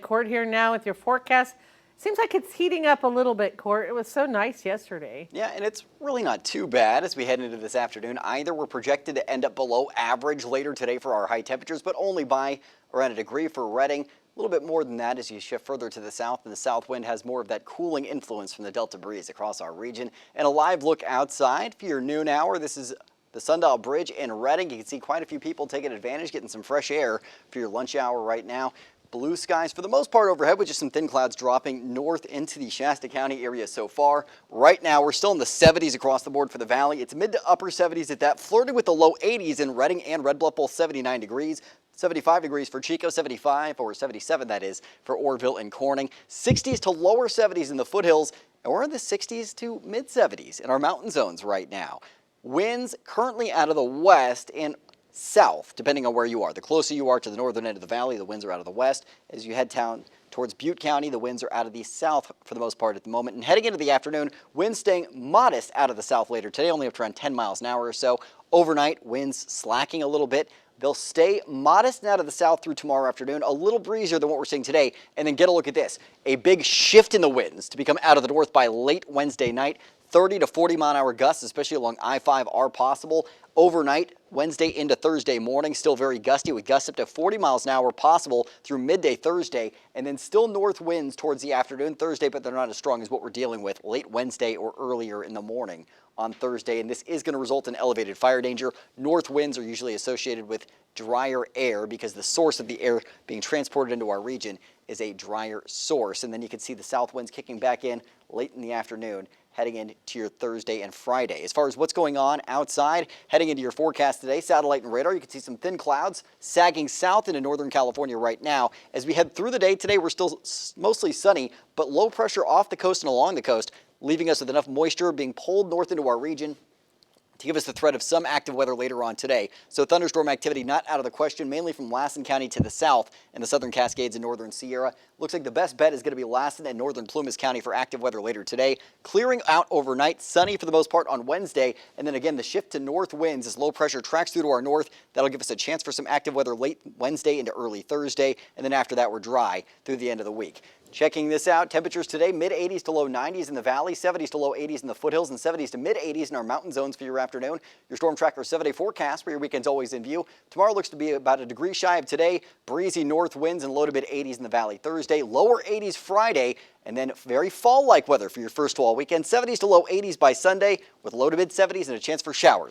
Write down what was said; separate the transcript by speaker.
Speaker 1: Court here now with your forecast. Seems like it's heating up a little bit, Court. It was so nice yesterday.
Speaker 2: Yeah, and it's really not too bad as we head into this afternoon either. We're projected to end up below average later today for our high temperatures, but only by around a degree for Redding. A little bit more than that as you shift further to the south, and the south wind has more of that cooling influence from the Delta breeze across our region. And a live look outside for your noon hour. This is the Sundial Bridge in Redding. You can see quite a few people taking advantage, getting some fresh air for your lunch hour right now. Blue skies for the most part overhead with just some thin clouds dropping north into the Shasta County area so far. Right now we're still in the 70s across the board for the valley. It's mid to upper 70s at that, flirting with the low 80s in Redding and Red Bluff, both 79 degrees. 75 degrees for Chico, 75 or 77 that is for Orville and Corning. 60s to lower 70s in the foothills, and we're in the 60s to mid 70s in our mountain zones right now. Winds currently out of the west and south, depending on where you are. The closer you are to the northern end of the valley, the winds are out of the west. As you head down towards Butte County, the winds are out of the south for the most part at the moment. And heading into the afternoon, winds staying modest out of the south later today, only up to around 10 miles an hour or so. Overnight, winds slacking a little bit. They'll stay modest and out of the south through tomorrow afternoon, a little breezier than what we're seeing today. And then get a look at this, a big shift in the winds to become out of the north by late Wednesday night. 30 to 40 mile an hour gusts, especially along I-5, are possible. Overnight, Wednesday into Thursday morning, still very gusty with gusts up to 40 miles an hour possible through midday Thursday, and then still north winds towards the afternoon Thursday, but they're not as strong as what we're dealing with late Wednesday or earlier in the morning on Thursday, and this is going to result in elevated fire danger. North winds are usually associated with drier air because the source of the air being transported into our region is a drier source, and then you can see the south winds kicking back in late in the afternoon, heading into your Thursday and Friday. As far as what's going on outside, heading into your forecast today, satellite and radar, you can see some thin clouds sagging south into Northern California right now. As we head through the day today, we're still mostly sunny, but low pressure off the coast and along the coast, leaving us with enough moisture being pulled north into our region to give us the threat of some active weather later on today. So thunderstorm activity not out of the question, mainly from Lassen County to the south and the southern Cascades and northern Sierra. Looks like the best bet is going to be Lassen and northern Plumas County for active weather later today. Clearing out overnight, sunny for the most part on Wednesday, and then again the shift to north winds as low pressure tracks through to our north. That'll give us a chance for some active weather late Wednesday into early Thursday, and then after that we're dry through the end of the week. Checking this out, temperatures today, mid-80s to low 90s in the valley, 70s to low 80s in the foothills, and 70s to mid-80s in our mountain zones for your afternoon. Your Storm Tracker 7-day forecast for your weekend's always in view. Tomorrow looks to be about a degree shy of today. Breezy north winds and low to mid-80s in the valley Thursday, lower 80s Friday, and then very fall-like weather for your first fall weekend. 70s to low 80s by Sunday with low to mid-70s and a chance for showers.